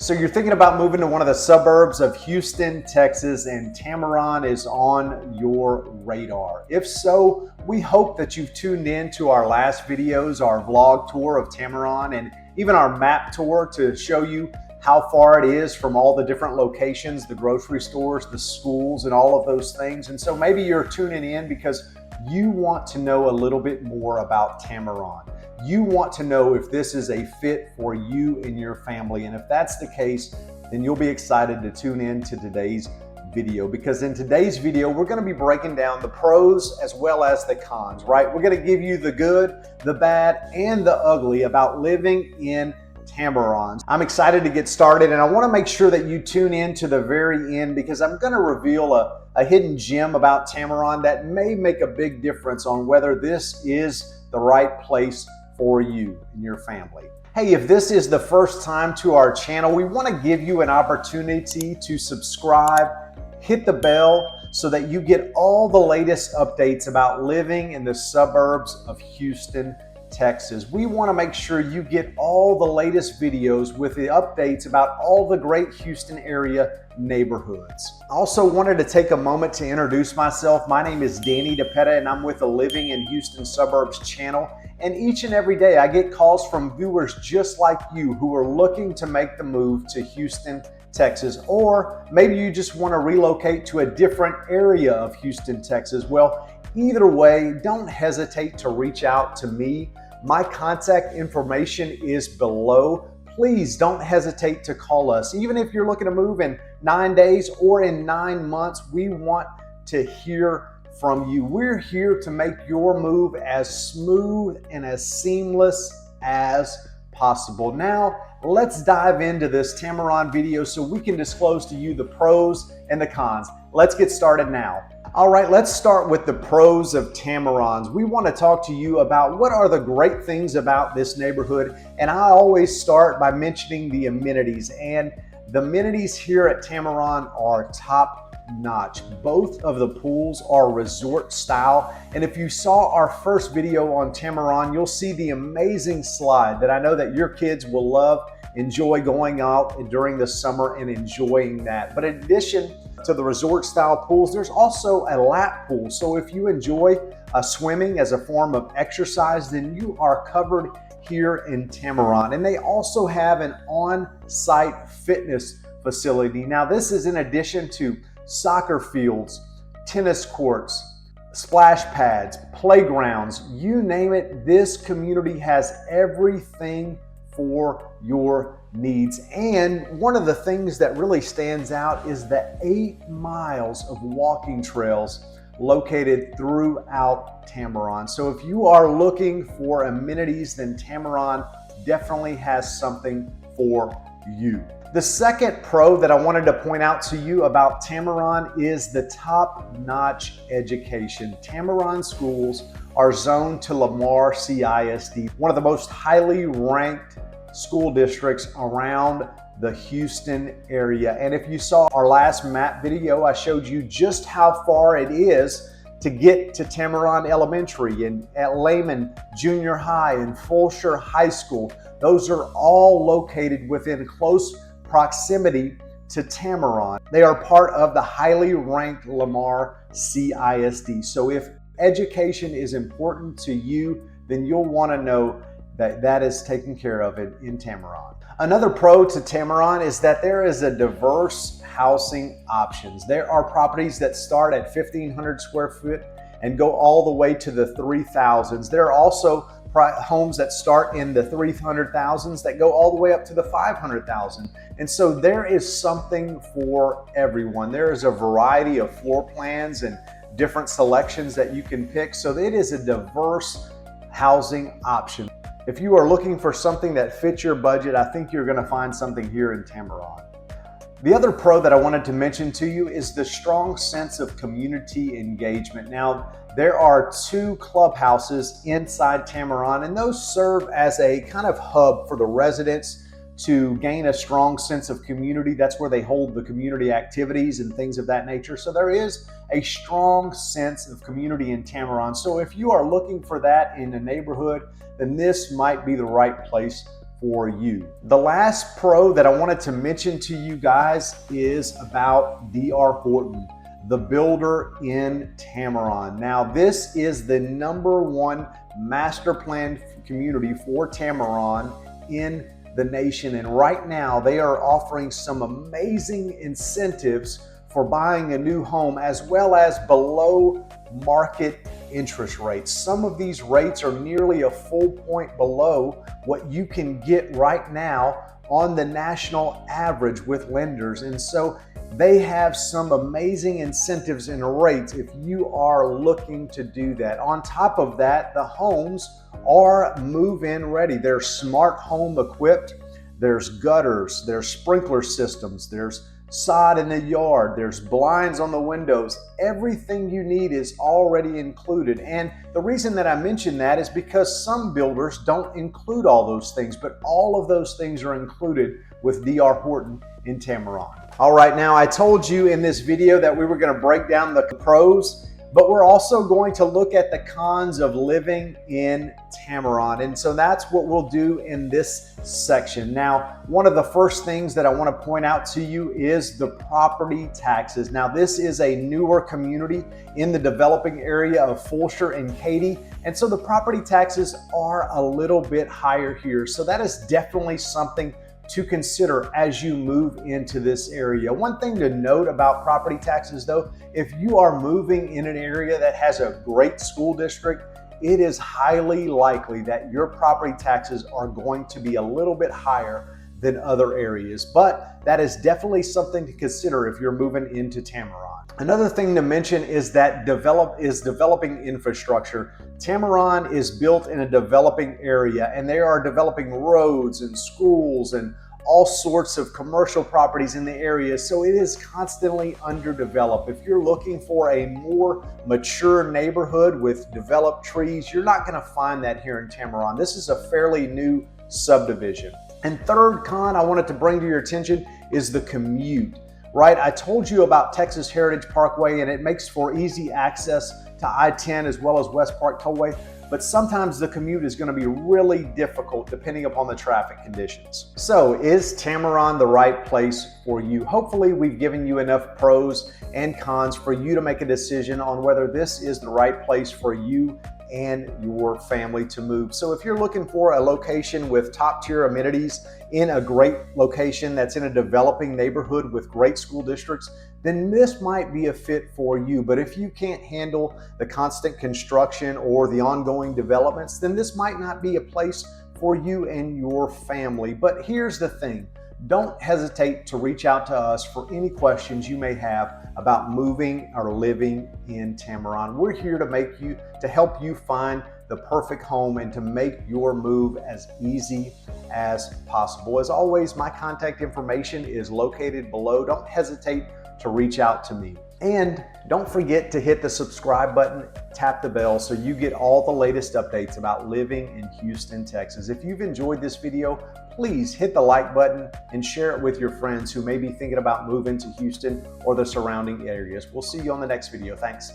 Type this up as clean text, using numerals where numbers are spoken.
So you're thinking about moving to one of the suburbs of Houston, Texas, and Tamarron is on your radar. If so, we hope that you've tuned in to our last videos, our vlog tour of Tamarron, and even our map tour to show you how far it is from all the different locations, the grocery stores, the schools, and all of those things. And so maybe you're tuning in because you want to know a little bit more about Tamarron. You want to know if this is a fit for you and your family. And if that's the case, then you'll be excited to tune in to today's video, because in today's video, we're going to be breaking down the pros as well as the cons, right? We're going to give you the good, the bad, and the ugly about living in Tamarron. I'm excited to get started, and I want to make sure that you tune in to the very end because I'm going to reveal a hidden gem about Tamarron that may make a big difference on whether this is the right place for you and your family. Hey, if this is the first time to our channel, we want to give you an opportunity to subscribe, hit the bell so that you get all the latest updates about living in the suburbs of Houston, Texas. We want to make sure you get all the latest videos with the updates about all the great Houston area neighborhoods. I also wanted to take a moment to introduce myself. My name is Danny DePetta, and I'm with the Living in Houston Suburbs channel. And each and every day I get calls from viewers just like you who are looking to make the move to Houston, Texas, or maybe you just want to relocate to a different area of Houston, Texas. Well, either way, don't hesitate to reach out to me. My contact information is below. Please don't hesitate to call us. Even if you're looking to move in 9 days or in 9 months, we want to hear from you. We're here to make your move as smooth and as seamless as possible. Now, let's dive into this Tamarron video so we can disclose to you the pros and the cons. Let's get started now. All right, let's start with the pros of Tamarron. We want to talk to you about what are the great things about this neighborhood. And I always start by mentioning the amenities. And the amenities here at Tamarron are top notch. Both of the pools are resort style. And if you saw our first video on Tamarron, you'll see the amazing slide that I know that your kids will love, enjoy going out during the summer and enjoying that. But in addition to the resort style pools, there's also a lap pool. So if you enjoy swimming as a form of exercise, then you are covered here in Tamarron. And they also have an on-site fitness facility. Now this is in addition to soccer fields, tennis courts, splash pads, playgrounds, you name it. This community has everything for your needs. And one of the things that really stands out is the 8 miles of walking trails located throughout Tamarron. So if you are looking for amenities, then Tamarron definitely has something for you. The second pro that I wanted to point out to you about Tamarron is the top-notch education. Tamarron schools are zoned to Lamar CISD, one of the most highly ranked school districts around the Houston area. And if you saw our last map video, I showed you just how far it is to get to Tamarron Elementary and at Lehman Junior High and Fulshear High School. Those are all located within close proximity to Tamarron. They are part of the highly ranked Lamar CISD. So if education is important to you, then you'll want to know that that is taken care of in Tamarron. Another pro to Tamarron is that there is a diverse housing options. There are properties that start at 1,500 square foot and go all the way to the 3,000s. There are also homes that start in the 300,000s that go all the way up to the 500,000. And so there is something for everyone. There is a variety of floor plans and different selections that you can pick. So it is a diverse housing option. If you are looking for something that fits your budget, I think you're going to find something here in Tamarron. The other pro that I wanted to mention to you is the strong sense of community engagement. Now, there are 2 clubhouses inside Tamarron, and those serve as a kind of hub for the residents to gain a strong sense of community. That's where they hold the community activities and things of that nature. So there is a strong sense of community in Tamarron. So if you are looking for that in a neighborhood, then this might be the right place for you. The last pro that I wanted to mention to you guys is about D.R. Horton, the builder in Tamarron. Now, this is the #1 master plan community for Tamarron in the nation. And right now they are offering some amazing incentives for buying a new home, as well as below market interest rates. Some of these rates are nearly a full point below what you can get right now on the national average with lenders. And so they have some amazing incentives and rates if you are looking to do that. On top of that, the homes are move-in ready. They're smart home equipped. There's gutters, there's sprinkler systems, there's sod in the yard, there's blinds on the windows. Everything you need is already included. And the reason that I mention that is because some builders don't include all those things, but all of those things are included with D.R. Horton in Tamarron. All right, now I told you in this video that we were going to break down the pros, but we're also going to look at the cons of living in Tamarron. And so that's what we'll do in this section. Now, one of the first things that I want to point out to you is the property taxes. Now, this is a newer community in the developing area of Fulshear and Katy. And so the property taxes are a little bit higher here. So that is definitely something to consider as you move into this area. One thing to note about property taxes though, if you are moving in an area that has a great school district, it is highly likely that your property taxes are going to be a little bit higher than other areas. But that is definitely something to consider if you're moving into Tamarron. Another thing to mention is that developing infrastructure. Tamarron is built in a developing area, and they are developing roads and schools and all sorts of commercial properties in the area. So it is constantly underdeveloped. If you're looking for a more mature neighborhood with developed trees, you're not going to find that here in Tamarron. This is a fairly new subdivision. And third con I wanted to bring to your attention is the commute. Right, I told you about Texas Heritage Parkway, and it makes for easy access to I-10 as well as West Park Tollway, but sometimes the commute is going to be really difficult depending upon the traffic conditions. So is Tamarron the right place for you? Hopefully we've given you enough pros and cons for you to make a decision on whether this is the right place for you and your family to move. So if you're looking for a location with top tier amenities in a great location that's in a developing neighborhood with great school districts, then this might be a fit for you. But if you can't handle the constant construction or the ongoing developments, then this might not be a place for you and your family. But here's the thing. Don't hesitate to reach out to us for any questions you may have about moving or living in Tamarron. We're here to help you find the perfect home and to make your move as easy as possible. As always, my contact information is located below. Don't hesitate to reach out to me. And don't forget to hit the subscribe button, tap the bell so you get all the latest updates about living in Houston, Texas. If you've enjoyed this video, please hit the like button and share it with your friends who may be thinking about moving to Houston or the surrounding areas. We'll see you on the next video. Thanks.